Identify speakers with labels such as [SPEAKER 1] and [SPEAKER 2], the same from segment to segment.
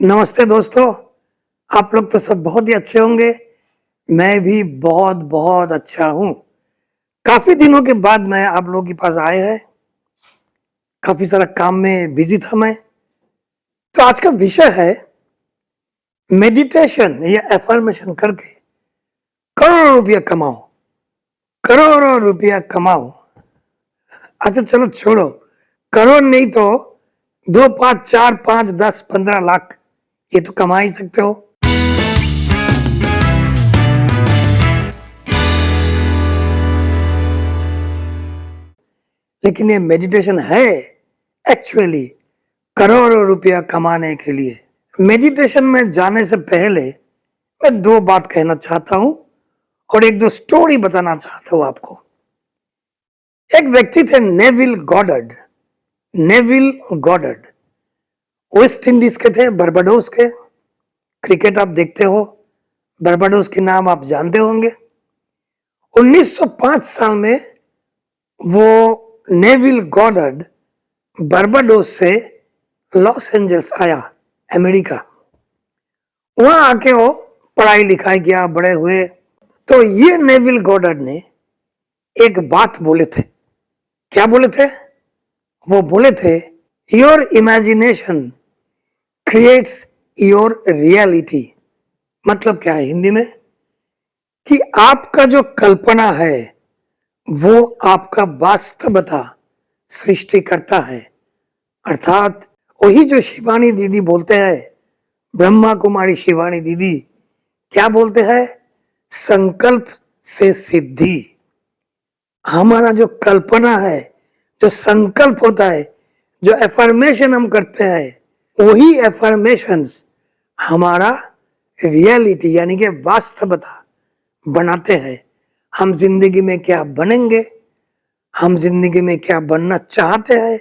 [SPEAKER 1] नमस्ते दोस्तों। आप लोग तो सब बहुत ही अच्छे होंगे। मैं भी बहुत बहुत अच्छा हूँ। काफी दिनों के बाद मैं आप लोगों के पास आए हैं। काफी सारा काम में बिजी था मैं। तो आज का विषय है मेडिटेशन या एफर्मेशन करके करोड़ों रुपया कमाओ। करोड़ों रुपया कमाओ। अच्छा चलो छोड़ो, करोड़ नहीं तो 2, 5, 4, 5, 10, 15 लाख ये तो कमा ही सकते हो। लेकिन ये मेडिटेशन है एक्चुअली करोड़ों रुपया कमाने के लिए। मेडिटेशन में जाने से पहले मैं दो बात कहना चाहता हूं और एक दो स्टोरी बताना चाहता हूं आपको। एक व्यक्ति थे नेविल गॉडर्ड। नेविल गॉडर्ड वेस्ट इंडीज के थे, बर्बाडोस के। क्रिकेट आप देखते हो, बर्बाडोस के नाम आप जानते होंगे। 1905 साल में वो नेविल गॉडर्ड बर्बाडोस से लॉस एंजल्स आया, अमेरिका। वहां आके वो पढ़ाई लिखाई किया, बड़े हुए। तो ये नेविल गॉडर्ड ने एक बात बोले थे। क्या बोले थे? वो बोले थे your imagination creates your reality. मतलब क्या है हिंदी में? कि आपका जो कल्पना है वो आपका वास्तवता सृष्टि करता है। अर्थात वही जो शिवानी दीदी बोलते हैं, ब्रह्मा कुमारी शिवानी दीदी क्या बोलते हैं? संकल्प से सिद्धि। हमारा जो कल्पना है, जो संकल्प होता है, जो एफर्मेशन हम करते हैं, वही एफर्मेशंस हमारा रियलिटी यानी कि वास्तवता बनाते हैं। हम जिंदगी में क्या बनेंगे, हम जिंदगी में क्या बनना चाहते हैं,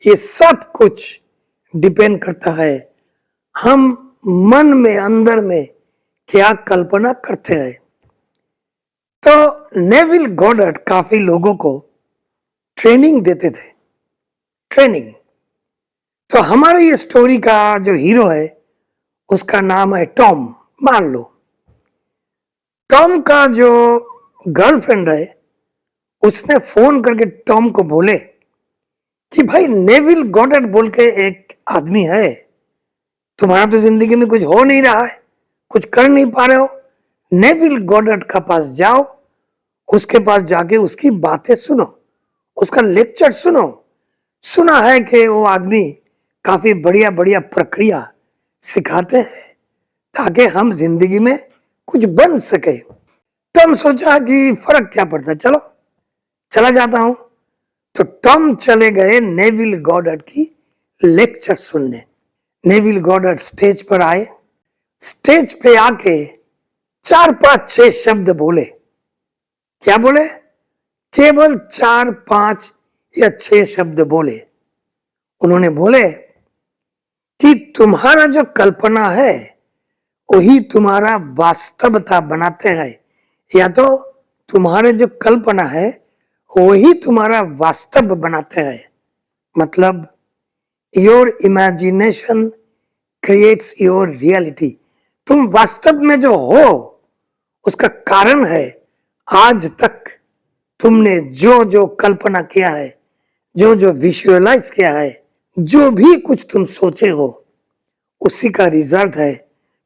[SPEAKER 1] ये सब कुछ डिपेंड करता है हम मन में, अंदर में क्या कल्पना करते हैं। तो नेविल गॉडर्ड काफी लोगों को ट्रेनिंग देते थे। ट्रेनिंग। तो हमारे ये स्टोरी का जो हीरो है उसका नाम है टॉम। मान लो टॉम का जो गर्लफ्रेंड है उसने फोन करके टॉम को बोले कि भाई नेविल गॉडर्ड बोल के एक आदमी है, तुम्हारा तो जिंदगी में कुछ हो नहीं रहा है, कुछ कर नहीं पा रहे हो। नेविल गॉडर्ड का पास जाओ, उसके पास जाके उसकी बातें सुनो, उसका लेक्चर सुनो। सुना है कि वो आदमी काफी बढ़िया बढ़िया प्रक्रिया सिखाते हैं ताकि हम जिंदगी में कुछ बन सके। टॉम सोचा कि फर्क क्या पड़ता है, चलो चला जाता हूं। तो टॉम चले गए नेविल गॉडर्ड की लेक्चर सुनने। नेविल गॉडर्ड स्टेज पर आए। स्टेज पे आके 4, 5, 6 शब्द बोले। क्या बोले? केवल 4, 5 या 6 शब्द बोले। उन्होंने बोले कि तुम्हारा जो कल्पना है वही तुम्हारा वास्तवता बनाते हैं, या तो तुम्हारे जो कल्पना है वही तुम्हारा वास्तव बनाते हैं। मतलब your imagination creates your reality. तुम वास्तव में जो हो उसका कारण है आज तक तुमने जो जो कल्पना किया है, जो जो विजुअलाइज किया है, जो भी कुछ तुम सोचे हो उसी का रिजल्ट है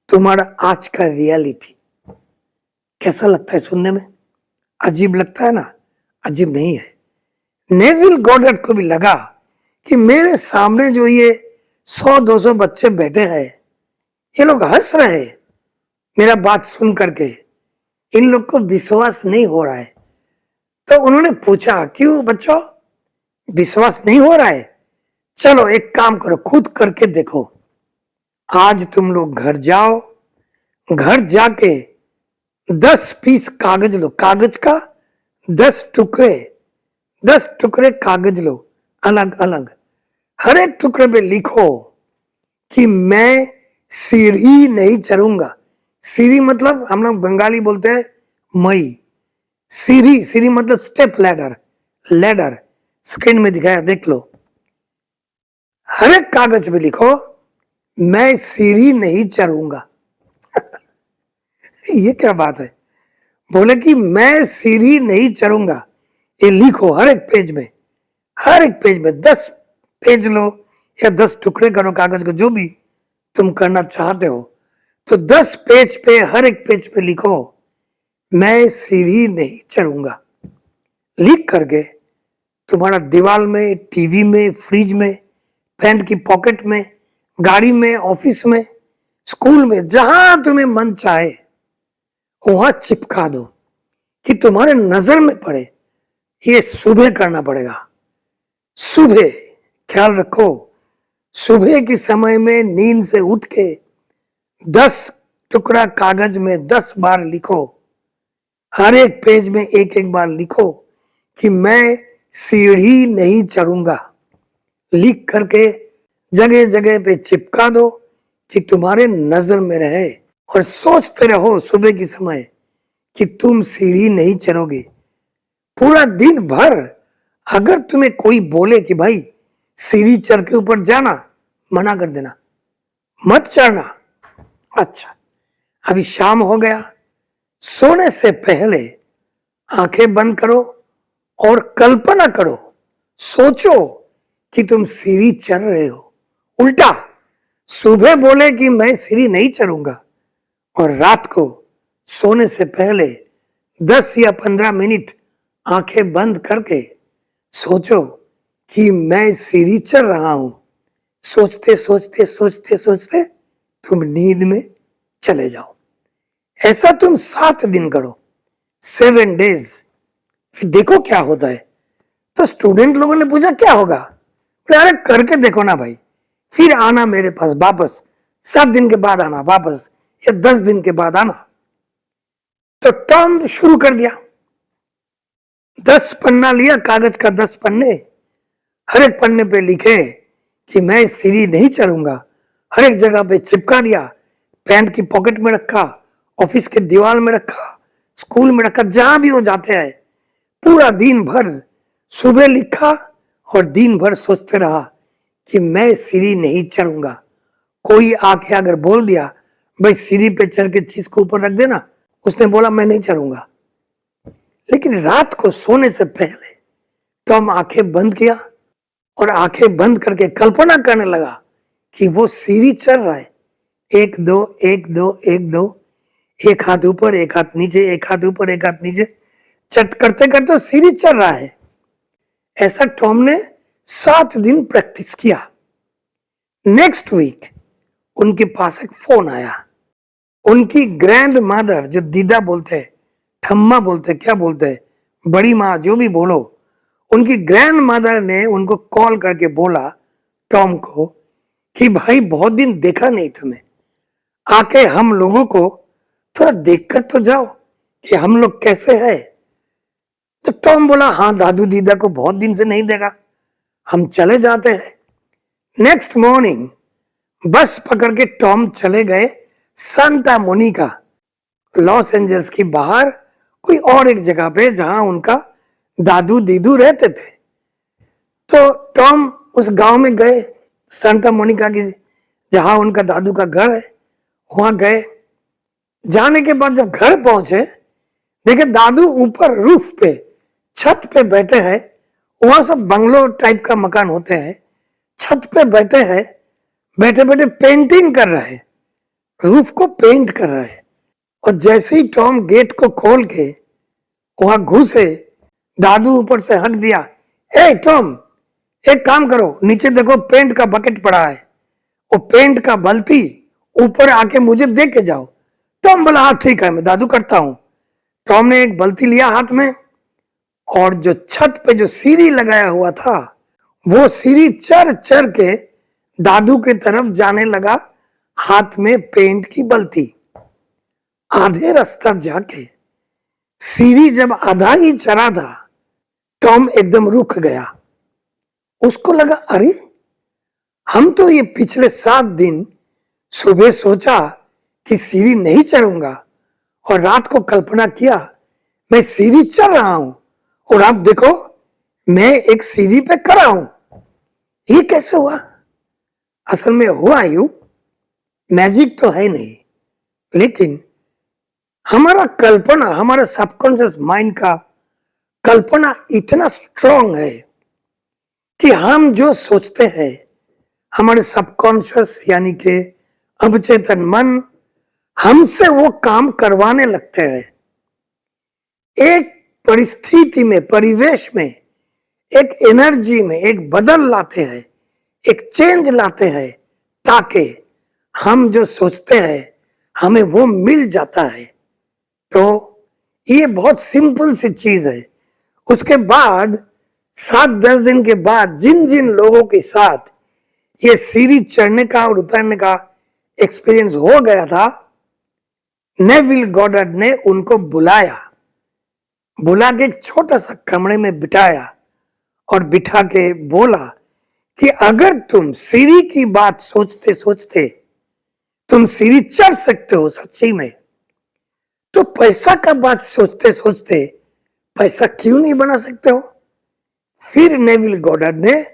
[SPEAKER 1] तुम्हारा आज का रियलिटी। कैसा लगता है सुनने में? अजीब लगता है ना? अजीब नहीं है। नेविल गॉडर्ड को भी लगा कि मेरे सामने जो ये 100, 200 बच्चे बैठे हैं, ये लोग हंस रहे हैं मेरा बात सुन करके, इन लोग को विश्वास नहीं हो रहा है। तो उन्होंने पूछा, क्यों बच्चों विश्वास नहीं हो रहा है? चलो एक काम करो, खुद करके देखो। आज तुम लोग घर जाओ, घर जाके 10 पीस कागज लो, कागज का 10 टुकड़े, 10 टुकड़े कागज लो अलग अलग। हर एक टुकड़े पे लिखो कि मैं सीढ़ी नहीं चढ़ूंगा। सीढ़ी मतलब हम लोग बंगाली बोलते हैं मई। सीढ़ी, सीढ़ी मतलब स्टेप लैडर, लैडर। स्क्रीन में दिखाया, देख लो। हर एक कागज पे लिखो मैं सीढ़ी नहीं चढ़ूंगा। ये क्या बात है? बोले कि मैं सीढ़ी नहीं चढ़ूंगा। ये लिखो हर एक पेज में, हर एक पेज में 10 पेज लो या 10 टुकड़े करो कागज को, जो भी तुम करना चाहते हो। तो 10 पेज पे, हर एक पेज पे लिखो मैं सीढ़ी नहीं चढ़ूंगा। लिख करके तुम्हारा दीवार में, टीवी में, फ्रिज में, पैंट की पॉकेट में, गाड़ी में, ऑफिस में, स्कूल में, जहां तुम्हें मन चाहे वहां चिपका दो कि तुम्हारे नजर में पड़े। ये सुबह करना पड़ेगा। सुबह ख्याल रखो, सुबह के समय में नींद से उठ के 10 टुकड़ा कागज में 10 बार लिखो। हर एक पेज में एक एक बार लिखो कि मैं सीढ़ी नहीं चढ़ूंगा। लिख करके जगह जगह पे चिपका दो कि तुम्हारे नजर में रहे, और सोचते रहो सुबह के समय कि तुम सीढ़ी नहीं चढ़ोगे। पूरा दिन भर अगर तुम्हें कोई बोले कि भाई सीढ़ी चढ़ के ऊपर जाना, मना कर देना, मत चढ़ना। अच्छा, अभी शाम हो गया, सोने से पहले आंखें बंद करो और कल्पना करो, सोचो कि तुम सीढ़ी चढ़ रहे हो। उल्टा सुबह बोले कि मैं सीढ़ी नहीं चढ़ूंगा, और रात को सोने से पहले 10 या 15 मिनट आंखें बंद करके सोचो कि मैं सीढ़ी चढ़ रहा हूं। सोचते सोचते सोचते सोचते तुम नींद में चले जाओ। ऐसा तुम 7 दिन करो, 7 डेज। फिर देखो क्या होता है। तो स्टूडेंट लोगों ने पूछा क्या होगा? बोले अरे करके देखो ना भाई, फिर आना मेरे पास वापस, 7 दिन के बाद आना वापस, या 10 दिन के बाद आना। तो टॉम शुरू कर दिया। 10 पन्ना लिया, कागज का 10 पन्ने, हर एक पन्ने पे लिखे कि मैं सीढ़ी नहीं चढ़ूंगा। हर एक जगह पे चिपका दिया, पैंट की पॉकेट में रखा, ऑफिस के दीवार में रखा, स्कूल में रखा, जहां भी वो जाते हैं। पूरा दिन भर सुबह लिखा और दिन भर सोचते रहा कि मैं सीढ़ी नहीं चढ़ूंगा। कोई आके अगर बोल दिया भाई सीढ़ी पे चढ़ के चीज को ऊपर रख देना, उसने बोला मैं नहीं चढ़ूंगा। लेकिन रात को सोने से पहले टॉम आंखें बंद किया और आंखें बंद करके कल्पना करने लगा कि वो सीढ़ी चढ़ रहा है। 1 2 1 2 1 2, एक हाथ ऊपर एक हाथ नीचे, एक हाथ ऊपर एक हाथ नीचे, चट करते करते सीढ़ी चढ़ रहा है। ऐसा टॉम ने 7 दिन प्रैक्टिस किया। नेक्स्ट वीक उनके पास एक फोन आया। उनकी ग्रैंड मदर, जो दीदा बोलते हैं, ठम्मा बोलते हैं, क्या बोलते हैं, बड़ी माँ, जो भी बोलो, उनकी ग्रैंड मदर ने उनको कॉल करके बोला टॉम को कि भाई बहुत दिन देखा नहीं तुम्हें, आके हम लोगों को थोड़ा देखकर तो जाओ कि हम लोग कैसे हैं। तो टॉम बोला हाँ दादू दीदा को बहुत दिन से नहीं देखा, हम चले जाते हैं। नेक्स्ट मॉर्निंग बस पकड़ के टॉम चले गए सांता मोनिका, लॉस एंजल्स की बाहर कोई और एक जगह पे जहां उनका दादू दीदू रहते थे। तो टॉम उस गांव में गए, सांता मोनिका की, जहां उनका दादू का घर है, वहां गए। जाने के बाद जब घर पहुंचे, देखे दादू ऊपर रूफ पे, छत पे बैठे हैं। वहां सब बंगलो टाइप का मकान होते हैं, छत पे बैठे हैं, बैठे बैठे पेंटिंग कर रहे हैं, रूफ को पेंट कर रहे हैं। और जैसे ही टॉम गेट को खोल के वहां घुसे, दादू ऊपर से हक दिया, ए टॉम एक काम करो, नीचे देखो पेंट का बकेट पड़ा है, वो पेंट का बल्टी ऊपर आके मुझे दे के जाओ। टॉम बोला हाँ ठीक है, मैं दादू करता हूं। टॉम ने एक बल्टी लिया हाथ में, और जो छत पे जो सीढ़ी लगाया हुआ था, वो सीढ़ी चढ़ चढ़ के दादू की तरफ जाने लगा, हाथ में पेंट की बल्टी। आधे रास्ता जाके सीढ़ी जब आधा ही चढ़ा था, टॉम एकदम रुक गया। उसको लगा अरे हम तो ये पिछले 7 दिन सुबह सोचा कि सीढ़ी नहीं चढ़ूंगा, और रात को कल्पना किया मैं सीढ़ी चढ़ रहा हूं, और आप देखो मैं एक सीढ़ी पे खड़ा हूं। ये कैसे हुआ? असल में हुआ यूं मैजिक तो है नहीं, लेकिन हमारा कल्पना, हमारा सबकॉन्शियस माइंड का कल्पना इतना स्ट्रांग है कि हम जो सोचते हैं, हमारे सबकॉन्शियस यानी कि अवचेतन मन हमसे वो काम करवाने लगते हैं। एक परिस्थिति में, परिवेश में, एक एनर्जी में एक बदल लाते हैं, एक चेंज लाते हैं, ताकि हम जो सोचते हैं हमें वो मिल जाता है। तो ये बहुत सिंपल सी चीज है। उसके बाद 7-10 दिन के बाद जिन जिन लोगों के साथ ये सीढ़ी चढ़ने का और उतरने का एक्सपीरियंस हो गया था, नेविल गॉडर्ड ने उनको बुला के एक छोटा सा कमरे में बिठाया और बिठा के बोला कि अगर तुम सीढ़ी की बात सोचते सोचते तुम सीढ़ी चढ़ सकते हो सच्ची में, तो पैसा का बात सोचते सोचते पैसा क्यों नहीं बना सकते हो। फिर नेविल गॉडर्ड ने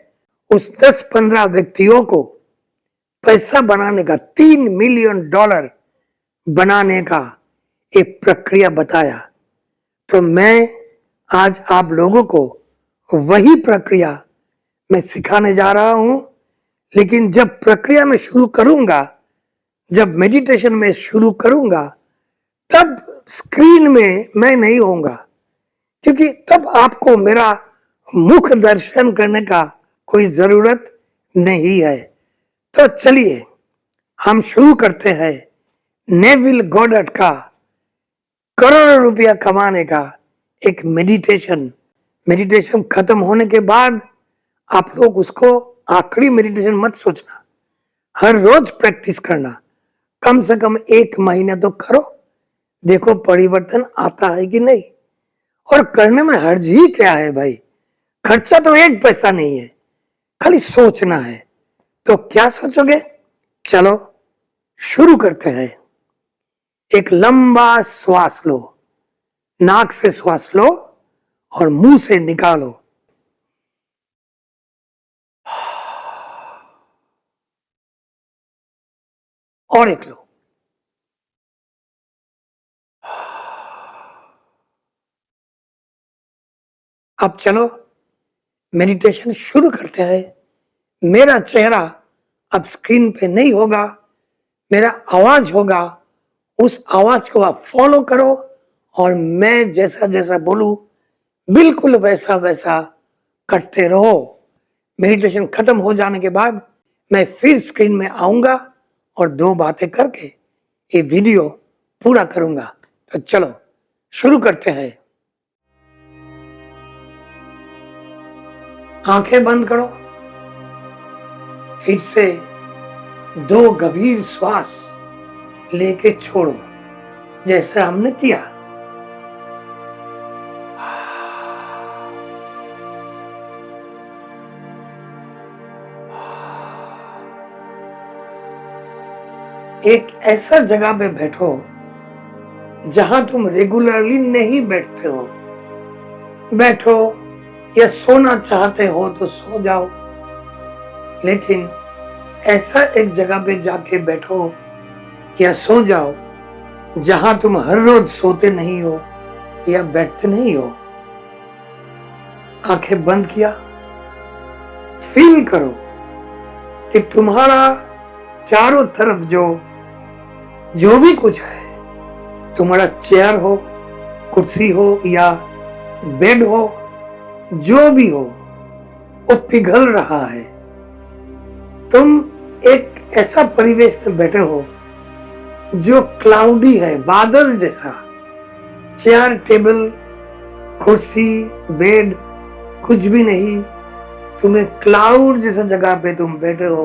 [SPEAKER 1] उस 10-15 व्यक्तियों को पैसा बनाने का, $3 मिलियन बनाने का एक प्रक्रिया बताया। तो मैं आज आप लोगों को वही प्रक्रिया मैं सिखाने जा रहा हूं। लेकिन जब प्रक्रिया में शुरू करूंगा, जब मेडिटेशन में शुरू करूंगा, तब स्क्रीन में मैं नहीं होऊंगा, क्योंकि तब आपको मेरा मुख दर्शन करने का कोई जरूरत नहीं है। तो चलिए हम शुरू करते हैं नेविल गॉडर्ड का करोड़ों रुपया कमाने का एक मेडिटेशन खत्म होने के बाद आप लोग उसको आखिरी मेडिटेशन मत सोचना, हर रोज प्रैक्टिस करना, कम से कम 1 महीना तो करो, देखो परिवर्तन आता है कि नहीं। और करने में हर्ज ही क्या है भाई, खर्चा तो 1 पैसा नहीं है, खाली सोचना है। तो क्या सोचोगे, चलो शुरू करते हैं। एक लंबा श्वास लो, नाक से श्वास लो और मुंह से निकालो। और एक लो। अब चलो मेडिटेशन शुरू करते हैं। मेरा चेहरा अब स्क्रीन पे नहीं होगा, मेरा आवाज होगा, उस आवाज को आप फॉलो करो और मैं जैसा जैसा बोलूं बिल्कुल वैसा वैसा करते रहो। मेडिटेशन खत्म हो जाने के बाद मैं फिर स्क्रीन में आऊंगा और 2 बातें करके ये वीडियो पूरा करूंगा। तो चलो शुरू करते हैं। आंखें बंद करो, फिर से 2 गंभीर श्वास लेके छोड़ो, जैसे हमने किया। एक ऐसा जगह पे बैठो जहां तुम रेगुलरली नहीं बैठते हो। बैठो या सोना चाहते हो तो सो जाओ, लेकिन ऐसा एक जगह पे जाके बैठो या सो जाओ जहां तुम हर रोज सोते नहीं हो या बैठते नहीं हो। आंखें बंद किया, फील करो कि तुम्हारा चारों तरफ जो भी कुछ है, तुम्हारा चेयर हो, कुर्सी हो या बेड हो, जो भी हो, वो पिघल रहा है। तुम एक ऐसा परिवेश में बैठे हो जो क्लाउडी है, बादल जैसा। चेयर, टेबल, कुर्सी, बेड कुछ भी नहीं, तुम्हें क्लाउड जैसा जगह पे तुम बैठे हो।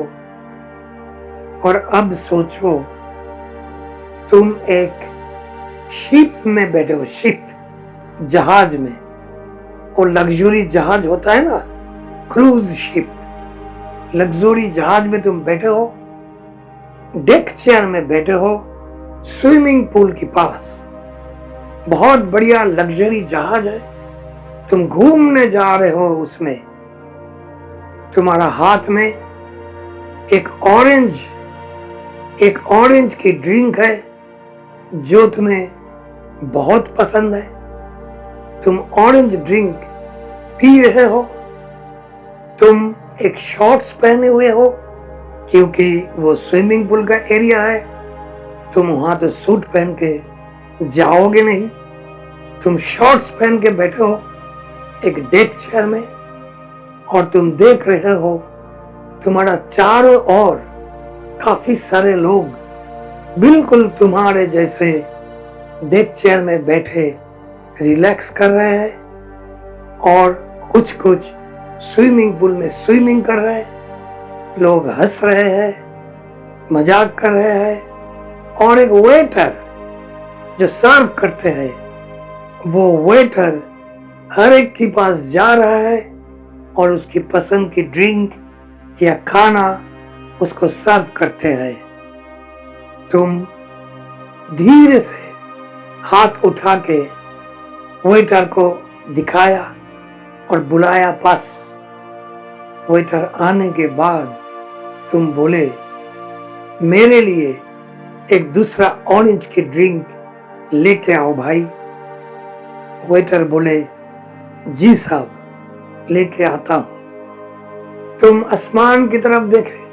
[SPEAKER 1] और अब सोचो तुम एक शिप में बैठे हो, शिप, जहाज में। वो लग्जरी जहाज होता है ना, क्रूज शिप, लग्जरी जहाज में तुम बैठे हो, डेक चेयर में बैठे हो, स्विमिंग पूल के पास। बहुत बढ़िया लग्जरी जहाज है, तुम घूमने जा रहे हो उसमें। तुम्हारा हाथ में एक ऑरेंज एक ऑरेंज की ड्रिंक है जो तुम्हें बहुत पसंद है, तुम ऑरेंज ड्रिंक पी रहे हो, तुम एक शॉर्ट्स पहने हुए हो क्योंकि वो स्विमिंग पूल का एरिया है, तुम वहां तो सूट पहन के जाओगे नहीं, तुम शॉर्ट्स पहन के बैठे हो एक डेक चेयर में और तुम देख रहे हो तुम्हारा चारों ओर काफी सारे लोग बिल्कुल तुम्हारे जैसे डेक चेयर में बैठे रिलैक्स कर रहे हैं और कुछ कुछ स्विमिंग पूल में स्विमिंग कर रहे हैं, लोग हंस रहे हैं, मजाक कर रहे हैं और एक वेटर जो सर्व करते हैं वो वेटर हर एक के पास जा रहा है और उसकी पसंद की ड्रिंक या खाना उसको सर्व करते हैं। तुम धीरे से हाथ उठा के वेटर को दिखाया और बुलाया पास। वेटर आने के बाद तुम बोले मेरे लिए एक दूसरा ऑरेंज की ड्रिंक लेके आओ भाई। वेटर बोले जी साहब लेके आता हूं। तुम आसमान की तरफ देखे,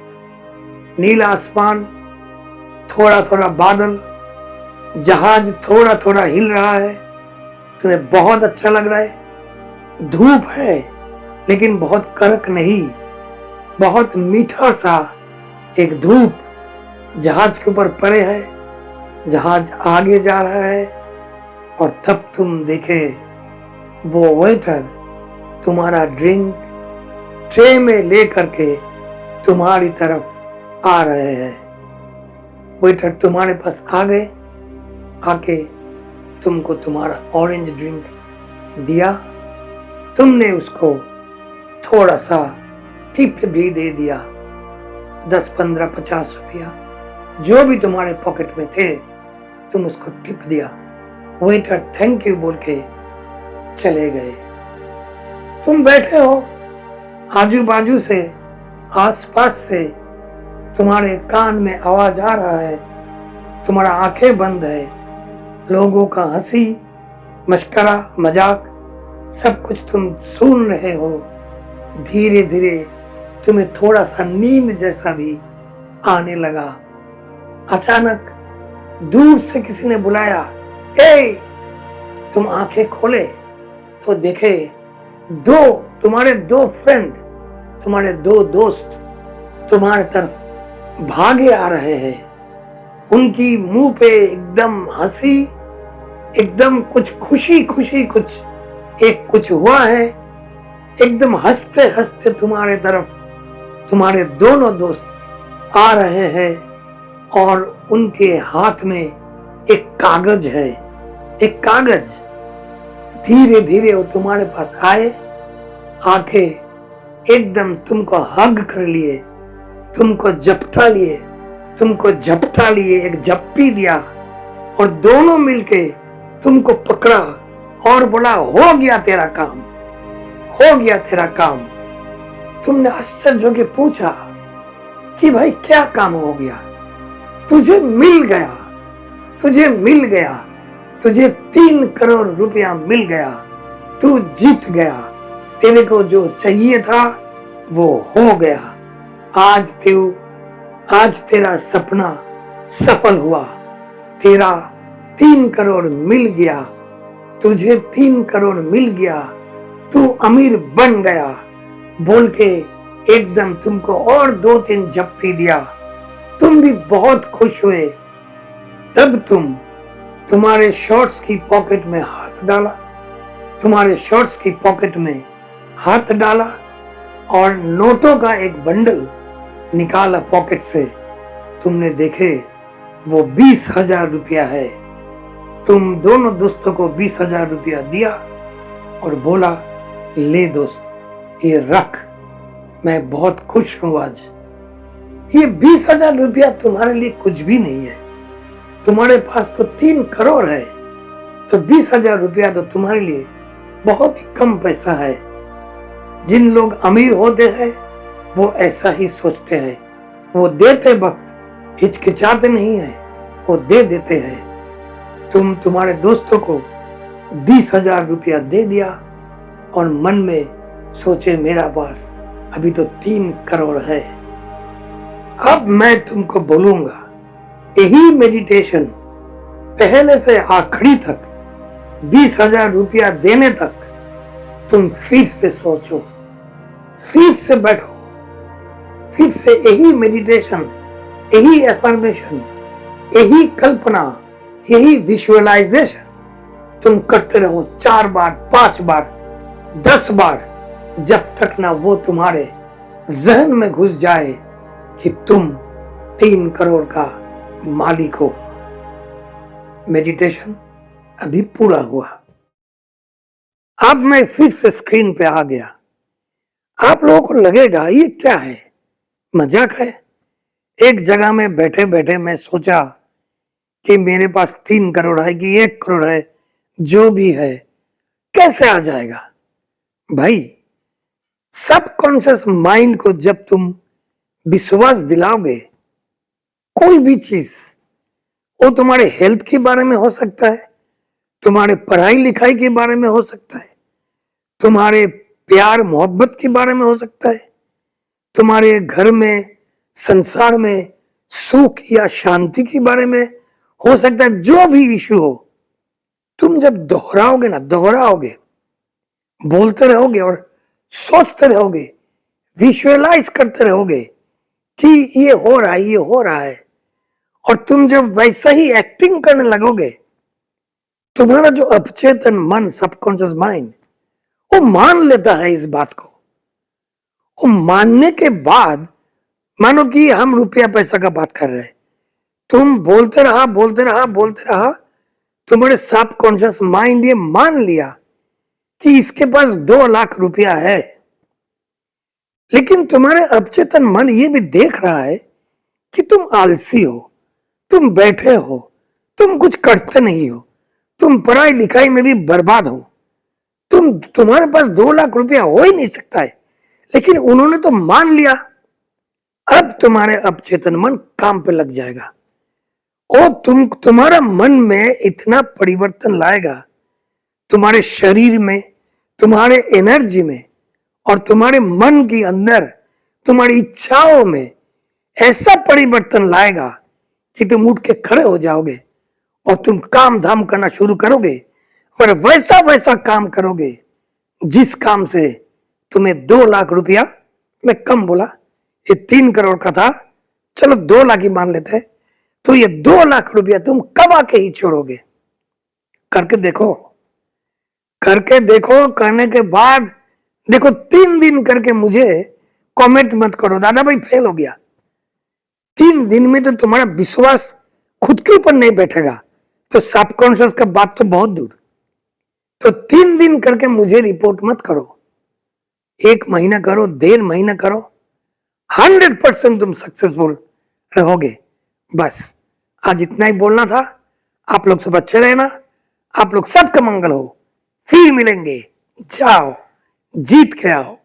[SPEAKER 1] नीला आसमान, थोड़ा थोड़ा बादल, जहाज थोड़ा थोड़ा हिल रहा है, तुम्हें बहुत अच्छा लग रहा है। धूप है लेकिन बहुत कड़क नहीं, बहुत मीठा सा एक धूप जहाज के ऊपर पड़े है, जहाज आगे जा रहा है और तब तुम देखे वो वेटर तुम्हारा ड्रिंक ट्रे में ले करके तुम्हारी तरफ आ रहे हैं। वेटर तुम्हारे पास आ गए, आके तुमको तुम्हारा ऑरेंज ड्रिंक दिया, तुमने उसको थोड़ा सा टिप भी दे दिया, 10, 15, 50 रुपया जो भी तुम्हारे पॉकेट में थे तुम उसको टिप दिया। वेटर थैंक यू बोल के चले गए। तुम बैठे हो, आजू बाजू से आसपास से तुम्हारे कान में आवाज आ रहा है, तुम्हारा आंखें बंद है, लोगों का हंसी मस्करा मजाक सब कुछ तुम सुन रहे हो। धीरे धीरे तुम्हें थोड़ा सा नींद जैसा भी आने लगा। अचानक दूर से किसी ने बुलाया, ए! तुम आंखें खोले तो देखे तुम्हारे दो फ्रेंड, तुम्हारे दो दोस्त तुम्हारे तरफ भागे आ रहे हैं। उनकी मुंह पे एकदम हंसी, एकदम कुछ खुशी खुशी कुछ हुआ है। एकदम हंसते हंसते तुम्हारे तरफ तुम्हारे दोनों दोस्त आ रहे हैं और उनके हाथ में एक कागज है, एक कागज। धीरे धीरे वो तुम्हारे पास आए, आके एकदम तुमको हग कर लिए, तुमको झपटा लिए, एक झप्पी दिया और दोनों मिलके तुमको पकड़ा और बोला हो गया तेरा काम, हो गया तेरा काम। तुमने आश्चर्य होकर पूछा कि भाई क्या काम हो गया? तुझे मिल गया, तुझे 3 करोड़ रुपया मिल गया, तू जीत गया, तेरे को जो चाहिए था वो हो गया। आज तेरा सपना सफल हुआ, तेरा 3 करोड़ मिल गया, तुझे 3 करोड़ मिल गया, तू अमीर बन गया बोल के एकदम तुमको और 2-3 झप्पी दिया। तुम भी बहुत खुश हुए। तब तुम्हारे शॉर्ट्स की पॉकेट में हाथ डाला और नोटों का एक बंडल निकाला पॉकेट से। तुमने देखे वो 20,000 रुपया है। तुम दोनों दोस्तों को 20,000 रुपया दिया और बोला ले दोस्त ये रख, मैं बहुत खुश हूं आज। ये 20,000 रुपया तुम्हारे लिए कुछ भी नहीं है, तुम्हारे पास तो 3 करोड़ है, तो 20,000 रुपया तो तुम्हारे लिए बहुत ही कम पैसा है। जिन लोग अमीर होते हैं वो ऐसा ही सोचते हैं, वो देते वक्त हिचकिचाते नहीं है, वो दे देते हैं। तुम तुम्हारे दोस्तों को 20,000 रुपया दे दिया और मन में सोचे मेरा पास अभी तो 3 करोड़ है। अब मैं तुमको बोलूंगा, यही मेडिटेशन पहले से आखिरी तक 20,000 रुपया देने तक तुम फिर से सोचो, फिर से बैठो, फिर से यही मेडिटेशन, यही एफर्मेशन, यही कल्पना, यही विजुअलाइजेशन तुम करते रहो 4 बार, 5 बार, 10 बार, जब तक ना वो तुम्हारे जहन में घुस जाए कि तुम 3 करोड़ का मालिक हो। मेडिटेशन अभी पूरा हुआ। अब मैं फिर से स्क्रीन पे आ गया। आप लोगों को लगेगा ये क्या है, मजाक है। एक जगह में बैठे बैठे मैं सोचा कि मेरे पास 3 करोड़ है कि 1 करोड़ है, जो भी है कैसे आ जाएगा। भाई, सबकॉन्शियस माइंड को जब तुम विश्वास दिलाओगे, कोई भी चीज, वो तुम्हारे हेल्थ के बारे में हो सकता है, तुम्हारे पढ़ाई लिखाई के बारे में हो सकता है, तुम्हारे प्यार मोहब्बत के बारे में हो सकता है, तुम्हारे घर में संसार में सुख या शांति के बारे में हो सकता है। जो भी इश्यू हो, तुम जब दोहराओगे ना, दोहराओगे, बोलते रहोगे और सोचते रहोगे, विजुअलाइज करते रहोगे कि ये हो रहा है, ये हो रहा है, और तुम जब वैसा ही एक्टिंग करने लगोगे, तुम्हारा जो अवचेतन मन, सबकॉन्शियस माइंड, वो मान लेता है इस बात को। वो मानने के बाद, मानो कि हम रुपया पैसा का बात कर रहे हैं, तुम बोलते रहा बोलते रहा बोलते रहा, तुम्हारे सबकॉन्शियस माइंड ये मान लिया कि इसके पास 2 लाख रुपया है। लेकिन तुम्हारे अवचेतन मन ये भी देख रहा है कि तुम आलसी हो, तुम बैठे हो, तुम कुछ करते नहीं हो, तुम पढ़ाई लिखाई में भी बर्बाद हो, तुम्हारे पास 2 लाख रुपया हो ही नहीं सकता है। लेकिन उन्होंने तो मान लिया। अब तुम्हारे अवचेतन मन काम पे लग जाएगा और तुम्हारा मन में इतना परिवर्तन लाएगा, तुम्हारे शरीर में, तुम्हारे एनर्जी में और तुम्हारे मन के अंदर, तुम्हारी इच्छाओं में ऐसा परिवर्तन लाएगा कि तुम उठ के खड़े हो जाओगे और तुम काम धाम करना शुरू करोगे और वैसा वैसा काम करोगे जिस काम से तुम्हें 2 लाख रुपया, मैं कम बोला, ये 3 करोड़ का था, चलो 2 लाख ही मान लेते हैं, तो ये 2 लाख रुपया तुम कमा के ही छोड़ोगे। करके देखो, करके देखो। करने के बाद देखो, 3 दिन करके मुझे कमेंट मत करो दादा भाई फेल हो गया। 3 दिन में तो तुम्हारा विश्वास खुद के ऊपर नहीं बैठेगा, तो सबकॉन्शियस का बात तो बहुत दूर। तो 3 दिन करके मुझे रिपोर्ट मत करो, 1 महीना करो, 1.5 महीना करो, 100% तुम सक्सेसफुल रहोगे। बस आज इतना ही बोलना था। आप लोग सब अच्छे रहना, आप लोग सबका मंगल हो। फिर मिलेंगे, जाओ जीत के आओ।